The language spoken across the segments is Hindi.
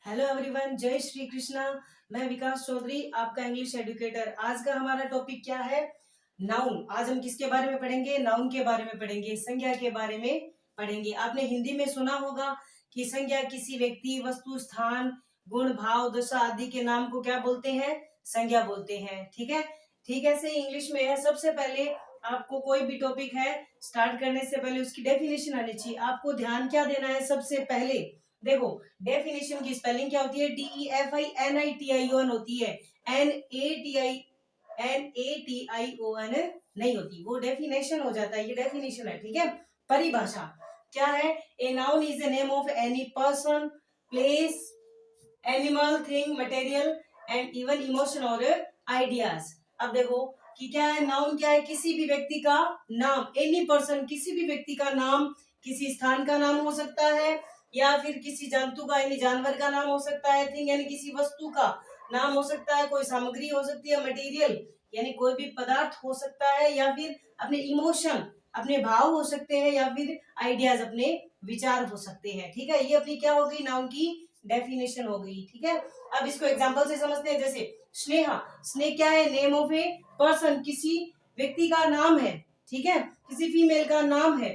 हेलो एवरीवन, जय श्री कृष्णा। मैं विकास चौधरी, आपका इंग्लिश एडुकेटर। आज का हमारा टॉपिक क्या है? नाउन। आज हम किसके बारे में पढ़ेंगे? नाउन के बारे में पढ़ेंगे, संज्ञा के बारे में पढ़ेंगे। आपने हिंदी में सुना होगा कि संज्ञा किसी व्यक्ति, वस्तु, स्थान, गुण, भाव, दशा आदि के नाम को क्या बोलते हैं? संज्ञा बोलते हैं। ठीक है। ठीक है, ऐसे इंग्लिश में है। सबसे पहले आपको कोई भी टॉपिक है स्टार्ट करने से पहले उसकी डेफिनेशन आनी चाहिए। आपको ध्यान क्या देना है? सबसे पहले देखो, डेफिनेशन की स्पेलिंग क्या होती है? DEFINITION होती है। NATION नहीं होती, वो डेफिनेशन हो जाता है। ये डेफिनेशन है। ठीक है। परिभाषा क्या है? A noun is a name of any person, place, animal, thing, material and even emotion और आइडियाज। अब देखो कि क्या है नाउन? क्या है? किसी भी व्यक्ति का नाम, एनी पर्सन, किसी भी व्यक्ति का नाम, किसी स्थान का नाम हो सकता है, या फिर किसी जंतु का यानी जानवर का नाम हो सकता है, थिंग यानी किसी वस्तु का नाम हो सकता है, कोई सामग्री हो सकती है, मटेरियल यानी कोई भी पदार्थ हो सकता है, या फिर अपने इमोशन, अपने भाव हो सकते हैं, या फिर आइडियाज, अपने विचार हो सकते हैं। ठीक है, ये अपनी क्या हो गई? नाउन की डेफिनेशन हो गई। ठीक है। अब इसको एग्जांपल से समझते हैं। जैसे स्नेहा, स्नेह क्या है? नेम ऑफ ए पर्सन, किसी व्यक्ति का नाम है। ठीक है, किसी फीमेल का नाम है।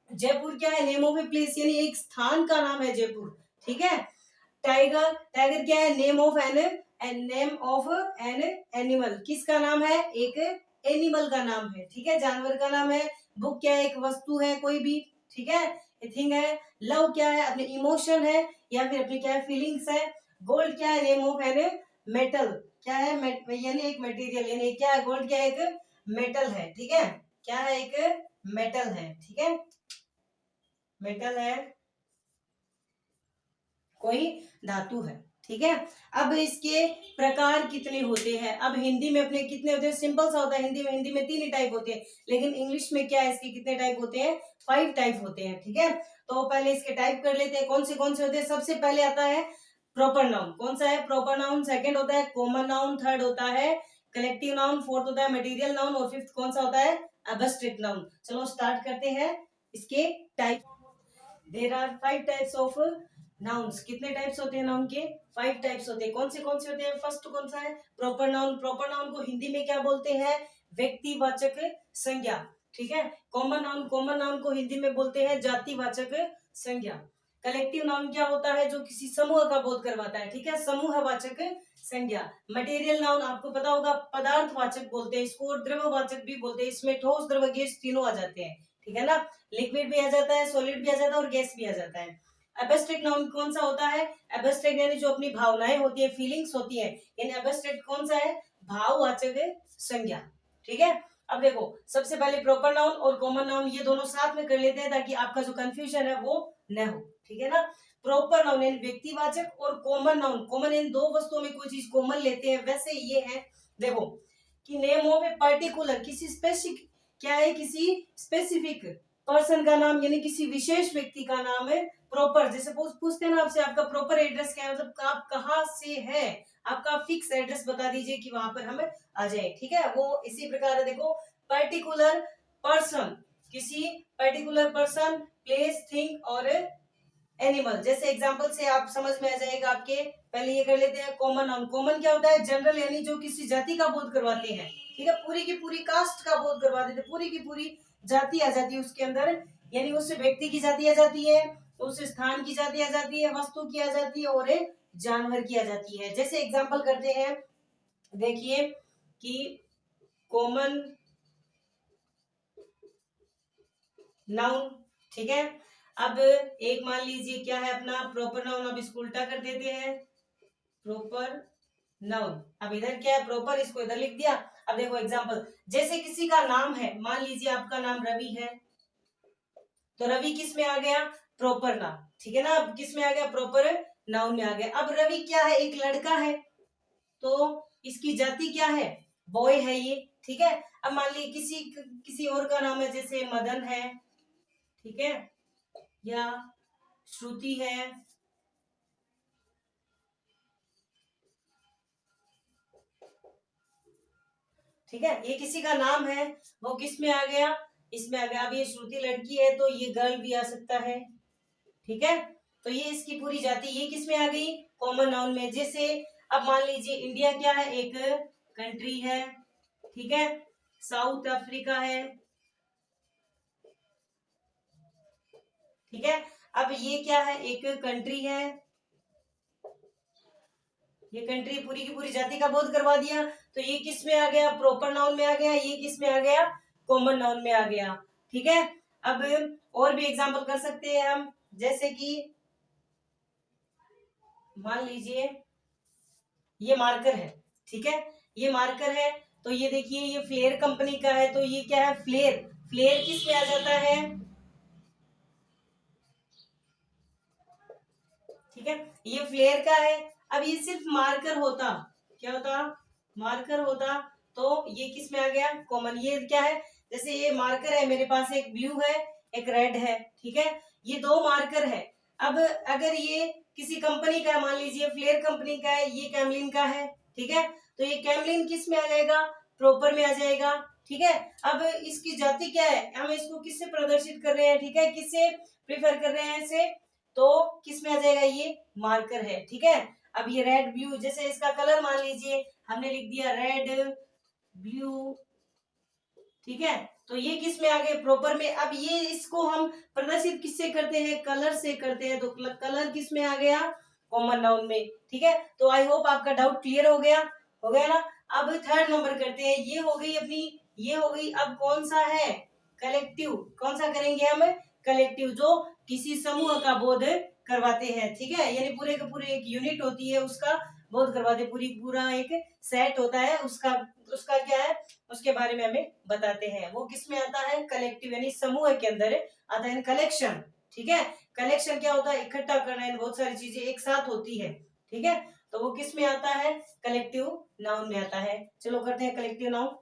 जयपुर क्या है? नेम ऑफ ए प्लेस यानी एक स्थान का नाम है जयपुर। ठीक है। टाइगर, टाइगर क्या है? नेम ऑफ एन एनिमल, किसका नाम है? एक एनिमल का नाम है। ठीक है, जानवर का नाम है। बुक क्या है? एक वस्तु है कोई भी। ठीक है, थिंग है। लव क्या है? अपने इमोशन है, या फिर अपनी क्या है? फीलिंग्स है। गोल्ड क्या है? नेम ऑफ एन मेटल, क्या है? यानी एक मटेरियल, यानी क्या है? गोल्ड क्या है? एक मेटल है। ठीक है, क्या है? एक मेटल है। ठीक है, मेटल है, कोई धातु है। ठीक है। अब इसके प्रकार कितने होते हैं? अब हिंदी में अपने कितने होते हैं? सिंपल सा होता है हिंदी में 3 ही टाइप होते हैं। लेकिन इंग्लिश में क्या है? इसके कितने टाइप होते हैं? 5 टाइप होते हैं। ठीक है, तो पहले इसके टाइप कर लेते हैं। कौन से होते हैं? सबसे पहले आता है प्रॉपर नाउन। कौन सा है? Proper noun. सेकंड होता है कॉमन नाउन। थर्ड होता है कलेक्टिव नाउन। फोर्थ होता है मटेरियल नाउन। और फिफ्थ कौन सा होता है? Abstract noun. चलो स्टार्ट करते हैं इसके type. There are 5 types of nouns. कितने टाइप्स होते हैं नाउन के? 5 टाइप्स होते हैं। कौन से होते हैं? फर्स्ट कौन सा है? Proper noun. प्रॉपर नाउन को हिंदी में क्या बोलते हैं? व्यक्तिवाचक संज्ञा। ठीक है। कॉमन नाउन को हिंदी में बोलते हैं जातिवाचक संज्ञा। कलेक्टिव नाउन क्या होता है? जो किसी समूह का बोध करवाता है। ठीक है, समूहवाचक संज्ञा। मटेरियल नाउन आपको पता होगा पदार्थवाचक बोलते हैं इसको, और द्रव्यवाचक भी बोलते हैं। इसमें ठोस, द्रव, गैस तीनों आ जाते हैं। ठीक है ना, लिक्विड भी आ जाता है, सॉलिड भी आ जाता है, और गैस भी आ जाता है। एब्स्ट्रैक्ट नाउन कौन सा होता है? एब्स्ट्रैक्ट यानी जो अपनी भावनाएं होती है, फीलिंग्स होती है, यानी एब्स्ट्रैक्ट कौन सा है? भाववाचक संज्ञा। ठीक है। अब देखो, सबसे पहले प्रॉपर नाउन और कॉमन नाउन ये दोनों साथ में कर लेते हैं ताकि आपका जो कंफ्यूजन है वो न हो। ठीक है ना। प्रॉपर नाउन यानी व्यक्तिवाचक, और कॉमन नाउन, कॉमन इन दो वस्तुओं में कोई चीज कॉमन लेते हैं, वैसे ये है। देखो कि नेम ऑफ ए पर्टिकुलर, किसी स्पेसिफिक, क्या है? किसी स्पेसिफिक पर्सन का नाम, यानी किसी विशेष व्यक्ति का नाम है। प्रॉपर, जैसे पूछते हैं ना आपसे, आपका प्रॉपर एड्रेस क्या है, मतलब आप कहाँ से है, आपका फिक्स एड्रेस बता दीजिए कि वहां पर हम आ जाए। ठीक है, वो इसी प्रकार है। देखो, पर्टिकुलर पर्सन, किसी पर्टिकुलर पर्सन, प्लेस, थिंग और एनिमल। जैसे एग्जांपल से आप समझ में आ जाएगा आपके। पहले ये कर लेते हैं कॉमन नाउन। कॉमन क्या होता है? जनरल, यानी जो किसी जाति का बोध करवाते हैं। ठीक है, पूरी की पूरी कास्ट का बोध करवा देते, पूरी की पूरी जाति आ जाती है उसके अंदर, यानी उस व्यक्ति की जाति आ जाती है, उस स्थान की जाति आ जाती है, वस्तु की आ जाती है, और जानवर की आ जाती है। जैसे एग्जाम्पल करते हैं, देखिए कि कॉमन नाउन। ठीक है, अब एक मान लीजिए क्या है अपना प्रॉपर नाउन। अब इसको उल्टा कर देते हैं, प्रॉपर नाउन। अब इधर क्या है? प्रॉपर, इसको इधर लिख दिया। अब देखो एग्जांपल, जैसे किसी का नाम है, मान लीजिए आपका नाम रवि है, तो रवि किस में आ गया? Proper noun. ठीक है ना, अब किस में आ गया? प्रॉपर नाउन में आ गया। अब रवि क्या है? एक लड़का है, तो इसकी जाति क्या है? बॉय है ये। ठीक है, अब मान लीजिए किसी और का नाम है, जैसे मदन है, ठीक है, या श्रुति है, ठीक है, ये किसी का नाम है, वो किस में आ गया? इसमें आ गया। अब ये श्रुति लड़की है, तो ये गर्ल भी आ सकता है। ठीक है, तो ये इसकी पूरी जाति, ये किस में आ गई, कॉमन नाउन में। जैसे अब मान लीजिए इंडिया क्या है, एक कंट्री है, ठीक है, साउथ अफ्रीका है, ठीक है। अब ये क्या है, एक कंट्री है, ये कंट्री पूरी की पूरी जाति का बोध करवा दिया, तो ये किस में आ गया, प्रॉपर नाउन में आ गया, ये किस में आ गया, कॉमन नाउन में आ गया, ठीक है। अब और भी एग्जांपल कर सकते हैं हम, जैसे कि मान लीजिए ये मार्कर है, ठीक है, ये मार्कर है, तो ये देखिए ये फ्लेयर कंपनी का है, तो ये क्या है, फ्लेयर, फ्लेयर किस में आ जाता है, ठीक है, ये फ्लेयर का है। अब ये सिर्फ मार्कर होता, क्या होता, मार्कर होता, तो ये किस में आ गया, कॉमन। ये क्या है, जैसे ये मार्कर है, मेरे पास एक ब्लू है, एक रेड है, ठीक है, ये दो मार्कर है। अब अगर ये किसी कंपनी का है, मान लीजिए फ्लेयर कंपनी का है, ये कैमलिन का है, ठीक है, तो ये कैमलिन किस में आ जाएगा, प्रॉपर में आ जाएगा, ठीक है। अब इसकी जाति क्या है, हम इसको किससे प्रदर्शित कर रहे हैं, ठीक है, किससे प्रिफर कर रहे हैं इसे, तो किस में आ जाएगा, ये मार्कर है, ठीक है। अब ये रेड ब्लू, जैसे इसका कलर मान लीजिए हमने लिख दिया रेड ब्लू, ठीक है, तो ये किस में आ गए, प्रॉपर में। अब ये इसको हम प्रदर्शित किससे करते हैं, कलर से करते हैं, तो कलर किस में आ गया, कॉमन नाउन में, ठीक है। तो आई होप आपका डाउट क्लियर हो गया ना। अब थर्ड नंबर करते हैं, ये हो गई अपनी, ये हो गई। अब कौन सा है, कलेक्टिव, कौन सा करेंगे हम, कलेक्टिव, जो किसी समूह का बोध करवाते हैं, ठीक है, यानी पूरे के पूरे एक यूनिट होती है उसका बोध करवाते, पूरी पूरा एक सेट होता है उसका, उसका क्या है, उसके बारे में हमें बताते हैं। वो किस में आता है, कलेक्टिव, यानी समूह के अंदर आता है। कलेक्शन, ठीक है, कलेक्शन क्या होता है, इकट्ठा करना, बहुत सारी चीजें एक साथ होती है, ठीक है, तो वो किस में आता है, कलेक्टिव नाउन में आता है। चलो करते हैं collective noun.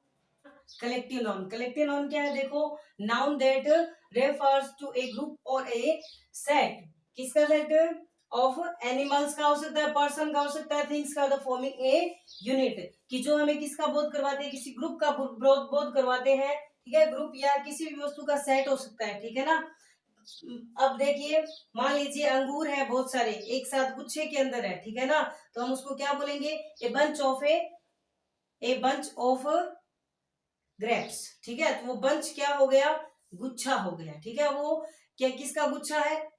Collective noun, collective noun क्या है, देखो, noun that refers to a group और ए सेट, किसका सेट, ऑफ एनिमल्स का हो सकता है, पर्सन का हो सकता है, थिंग्स का, फॉर्मिंग ए यूनिट, कि जो हमें किसका बोध करवाते हैं, किसी ग्रुप का बोध करवाते हैं, ठीक है, ग्रुप या किसी भी वस्तु का सेट हो सकता है, ठीक है ना। अब देखिए मान लीजिए अंगूर है बहुत सारे एक साथ गुच्छे के अंदर है, ठीक है ना, तो हम उसको क्या बोलेंगे, ए बंच ऑफ ग्रेप्स, ठीक है, तो वो बंच क्या हो गया, गुच्छा हो गया, ठीक है, वो क्या किसका गुच्छा है,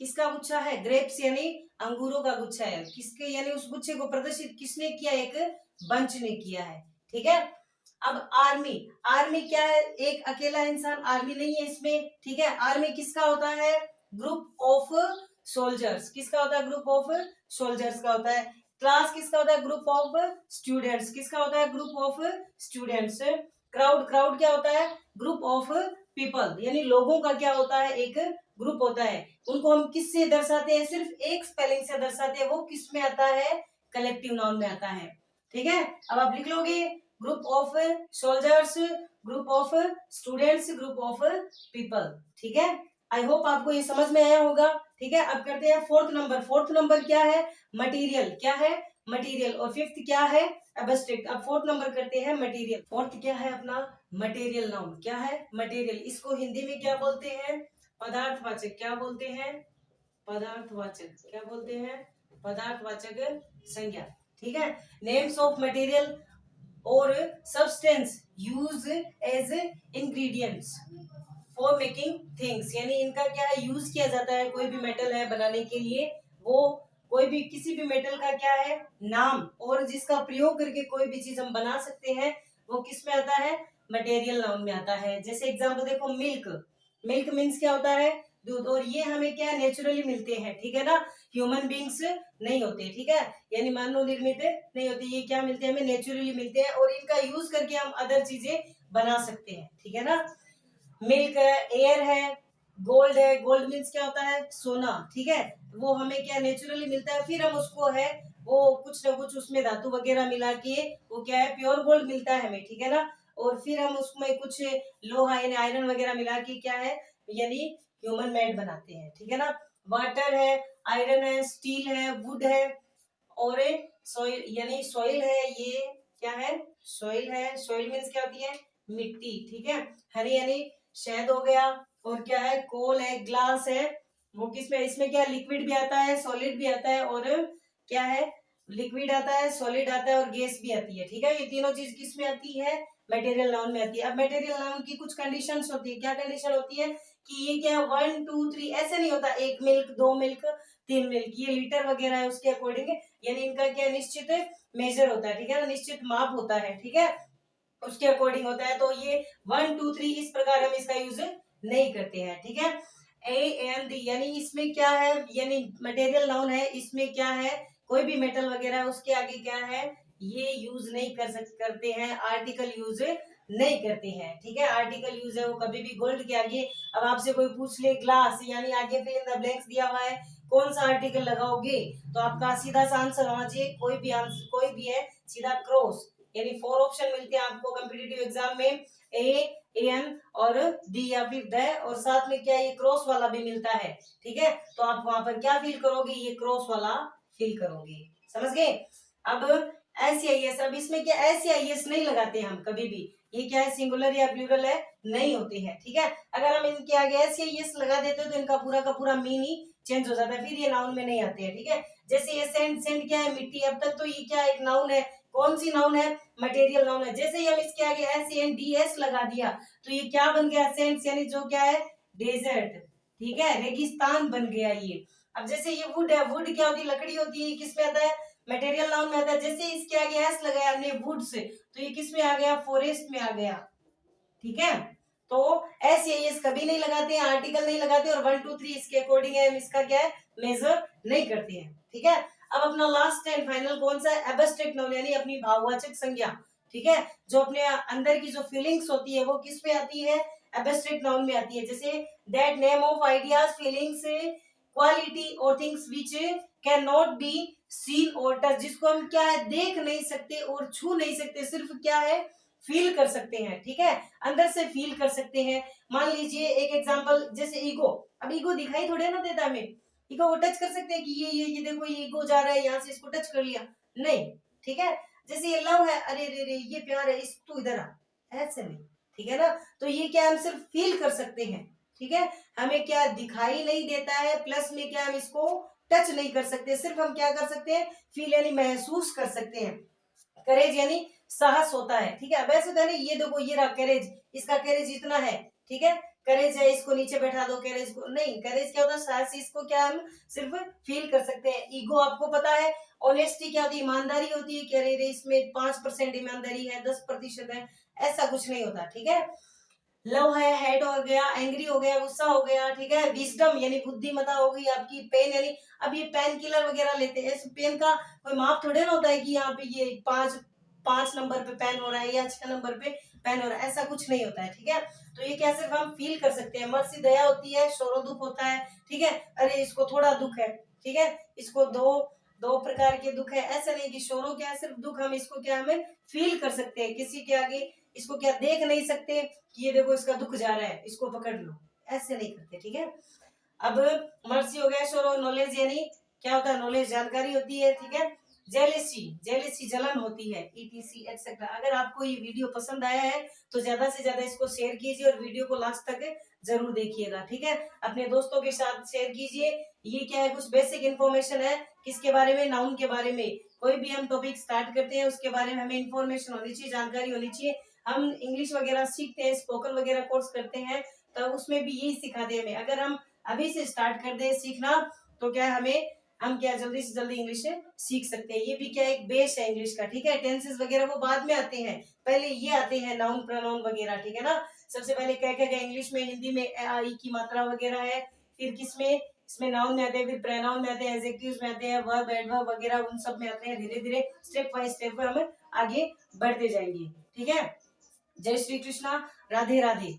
किसका गुच्छा है, ग्रेप्स यानी अंगूरों का गुच्छा है, किसके, यानी उस गुच्छे को प्रदर्शित किसने किया, एक बंच ने किया है, ठीक है। अब आर्मी, आर्मी क्या है, एक अकेला इंसान आर्मी नहीं है इसमें, ठीक है, आर्मी किसका होता है, ग्रुप ऑफ सोल्जर्स, किसका होता है, ग्रुप ऑफ सोल्जर्स का होता है। क्लास किसका होता है, ग्रुप ऑफ स्टूडेंट्स, किसका होता है, group of students. Crowd, crowd क्या होता है, ग्रुप ऑफ पीपल, यानी लोगों का क्या होता है, एक ग्रुप होता है। उनको हम किससे दर्शाते हैं, सिर्फ एक स्पेलिंग से दर्शाते हैं, वो किस में आता है, कलेक्टिव नाउन में आता है, ठीक है। अब आप लिख लोगे, group of soldiers, group of students, group of people, ठीक है। आई होप आपको ये समझ में आया होगा, ठीक है। अब करते हैं फोर्थ नंबर, फोर्थ नंबर क्या है, मटेरियल, क्या है, मटेरियल, और फिफ्थ क्या है, एब्स्ट्रैक्ट। अब फोर्थ नंबर करते हैं मटेरियल, फोर्थ क्या है अपना, मटेरियल नाउन, क्या है, मटेरियल, इसको हिंदी में क्या बोलते हैं, पदार्थवाचक, क्या बोलते हैं, पदार्थवाचक, क्या बोलते हैं, पदार्थवाचक संज्ञा, ठीक है। नेम्स ऑफ मटेरियल और substance use as ingredients for making things, यानी इनका क्या है, यूज किया जाता है, कोई भी मेटल है बनाने के लिए, वो कोई भी किसी भी मेटल का क्या है, नाम, और जिसका प्रयोग करके कोई भी चीज हम बना सकते हैं, वो किस में आता है, मटेरियल नाउन में आता है। जैसे एग्जांपल देखो, मिल्क, मिल्क मीन्स क्या होता है, दूध, और ये हमें क्या नेचुरली मिलते हैं, ठीक है ना, ह्यूमन बींग्स नहीं होते, ठीक है, यानी मानव निर्मित नहीं होते, ये क्या मिलते हैं, हमें नेचुरली मिलते हैं, और इनका यूज करके हम अदर चीजें बना सकते हैं, ठीक है ना। मिल्क है, एयर है, गोल्ड है, गोल्ड मीन्स क्या होता है, सोना, ठीक है, वो हमें क्या नेचुरली मिलता है, फिर हम उसको है वो कुछ ना कुछ उसमें धातु वगैरह मिला के वो क्या है, प्योर गोल्ड मिलता है हमें, ठीक है ना, और फिर हम उसमें कुछ लोहा यानी आयरन वगैरह मिला के क्या है, यानी ह्यूमन मेड बनाते हैं, ठीक है ना। वाटर है, आयरन है, स्टील है, वुड है, और सॉइल, यानी सॉइल है, ये क्या है, सॉइल है, सॉइल मीन्स क्या होती है, मिट्टी, ठीक है। हनी यानी शहद हो गया, और क्या है, कोल है, ग्लास है, वो किसमें, इसमें क्या लिक्विड भी आता है, सॉलिड भी आता है, और क्या है, लिक्विड आता है, सॉलिड आता है और गैस भी आती है। ठीक है, ये तीनों चीज किस में आती है, मटेरियल नाउन में आती है। अब मटेरियल नाउन की कुछ कंडीशंस होती है। क्या कंडीशन होती है कि ये क्या 1 2 3 ऐसे नहीं होता, 1 मिल्क 2 मिल्क 3 मिल्क, ये लीटर वगैरह है उसके अकॉर्डिंग, यानी इनका क्या निश्चित मेजर होता है। ठीक है, निश्चित माप होता है। ठीक है, उसके अकॉर्डिंग होता है। तो ये 1 2 3 इस प्रकार हम इसका यूज नहीं करते हैं। ठीक है, ए एन डी, यानी इसमें क्या है, यानी मटेरियल नाउन है, इसमें क्या है, कोई भी मेटल वगैरह उसके आगे क्या है, ये यूज नहीं करते हैं, आर्टिकल यूज नहीं करते हैं। ठीक है, आर्टिकल यूज है वो कभी भी गोल्ड के आगे। अब आपसे कोई पूछ ले ग्लास, यानी आगे फिल इन द ब्लैंक्स दिया हुआ है, कौन सा आर्टिकल लगाओगे, तो आपका सीधा सा आंसर होना चाहिए, कोई भी आंसर कोई भी है, सीधा क्रॉस, यानी 4 ऑप्शन मिलते हैं आपको कॉम्पिटिटिव एग्जाम में, ए एन और डी या फिर द, और साथ में क्या ये क्रॉस वाला भी मिलता है। ठीक है, तो आप वहां पर क्या फिल करोगे, ये क्रॉस वाला फिल करोगे। समझ गए। अब एस, अब इसमें क्या एस नहीं लगाते हम कभी भी, ये क्या है, सिंगुलर या प्लूरल है, नहीं होते हैं। ठीक है, अगर हम इनके आगे एस लगा देते तो इनका पूरा का पूरा मीनिंग चेंज हो जाता है, फिर ये नाउन में नहीं आते हैं। ठीक है, जैसे ये सेंड, सेंड क्या है, मिट्टी, अब तक तो ये क्या एक नाउन है, कौन सी नाउन है, मटेरियल नाउन है। जैसे ही हम इसके आगे SANDS लगा दिया तो ये क्या बन गया, सेंट्स, यानी जो क्या है, डेजर्ट। ठीक है, रेगिस्तान बन गया ये। अब जैसे ये वुड है, वुड क्या होती है, लकड़ी होती है, किस में आता है, मटेरियल नाउन में आता है। जैसे इसके आगे एस लगाया हमने वुड से, तो ये किस में आ गया, फॉरेस्ट में आ गया। ठीक है, तो एस कभी नहीं लगाते हैं, आर्टिकल नहीं लगाते, और 1 2 3 इसके अकॉर्डिंग है, हम इसका क्या है, मेजर नहीं करते हैं। ठीक है, अब अपना लास्ट एंड फाइनल कौन सा है, एब्स्ट्रैक्ट नाउन, यानी अपनी भाववाचक संज्ञा। ठीक है, जो अपने अंदर की जो फीलिंग्स होती है वो किस पे आती है, एब्स्ट्रैक्ट नाउन में आती है। जैसे that name of ideas, feelings, quality और things which can not be seen और टच, जिसको हम क्या है, देख नहीं सकते और छू नहीं सकते, सिर्फ क्या है, फील कर सकते हैं। ठीक है, अंदर से फील कर सकते हैं। मान लीजिए एक एग्जांपल, जैसे ईगो, अब ईगो दिखाई थोड़े ना देता हमें, ईगो वो टच कर सकते हैं कि ये देखो ये ईगो जा रहा है, यहाँ से इसको टच कर लिया, नहीं। ठीक है, जैसे ये लव है, अरे रे रे ये प्यार है, इस तू इधर आ, ऐसे नहीं। ठीक है ना, तो ये क्या हम सिर्फ फील कर सकते हैं। ठीक है, हमें क्या दिखाई नहीं देता है, प्लस में क्या हम इसको टच नहीं कर सकते, सिर्फ हम क्या कर सकते हैं, फील यानी महसूस कर सकते हैं। करेज यानी साहस होता है। ठीक है, वैसे तो ये देखो ये रहा करेज, इसका करेज इतना है। ठीक है, करेज है, इसको नीचे बैठा दो, करेज को नहीं, करेज क्या होता है, साहस, इसको क्या हम सिर्फ फील कर सकते हैं। ईगो आपको पता है, ऑनेस्टी क्या होती है, ईमानदारी होती है, कह रहे इसमें 5% ईमानदारी है, 10% है, ऐसा कुछ नहीं होता। ठीक है, लव है, हेट हो गया, एंग्री हो गया, गुस्सा हो गया। ठीक है, विजडम यानी बुद्धिमता हो गई आपकी, पेन यानी, अब ये पेन किलर वगैरह लेते हैं, इस पेन का कोई माप थोड़े ना होता है कि यहाँ पे ये 5 नंबर पे पेन हो रहा है या 6 नंबर पे पेन हो रहा है, ऐसा कुछ नहीं होता है। ठीक है, तो ये क्या सिर्फ हम फील कर सकते हैं। मर्सी दया होती है, शोरो दुख होता है। ठीक है, अरे इसको थोड़ा दुख है, ठीक है, इसको दो प्रकार के दुख है, ऐसा नहीं कि शोरो क्या है, सिर्फ दुख, हम इसको क्या हमें फील कर सकते हैं। किसी के आगे इसको क्या देख नहीं सकते कि ये देखो इसका दुख जा रहा है, इसको पकड़ लो, ऐसे नहीं करते। ठीक है, अब मर्सी हो गया, शोरो, नॉलेज यानी क्या होता है, नॉलेज जानकारी होती है। ठीक है, जेलेसी, जेलेसी जलन होती है, ETC एक्सेट्रा। अगर आपको ये वीडियो पसंद आया है तो ज्यादा से ज्यादा इसको शेयर कीजिए और वीडियो को लास्ट तक जरूर देखिएगा। ठीक है, अपने दोस्तों के साथ शेयर कीजिए। ये क्या है, कुछ बेसिक इन्फॉर्मेशन है, किसके बारे में, नाउन के बारे में। कोई भी हम टॉपिक स्टार्ट करते हैं उसके बारे में हमें इन्फॉर्मेशन होनी चाहिए, जानकारी होनी चाहिए। हम इंग्लिश वगैरह सीखते हैं, स्पोकन वगैरह कोर्स करते हैं, तो उसमें भी यही सिखाते हैं हमें। अगर हम अभी से स्टार्ट कर दे सीखना तो क्या हमें, हम क्या जल्दी से जल्दी इंग्लिश सीख सकते हैं। ये भी क्या एक बेस है इंग्लिश का। ठीक है, टेंसेस वगैरह वो बाद में आते हैं, पहले ये आते हैं नाउन प्रोनाउन वगैरह। ठीक है ना, सबसे पहले क्या क्या इंग्लिश में, हिंदी में आई की मात्रा वगैरह है, फिर किसमें, इसमें नाउन में आते हैं, फिर प्रोनाउन में आते हैं, एडजेक्टिव्स में आते हैं, वर्ब एडवर्ब वगैरह उन सब में आते हैं। धीरे धीरे स्टेप बाय स्टेप हम आगे बढ़ते जाएंगे। ठीक है, जय श्री कृष्णा, राधे राधे।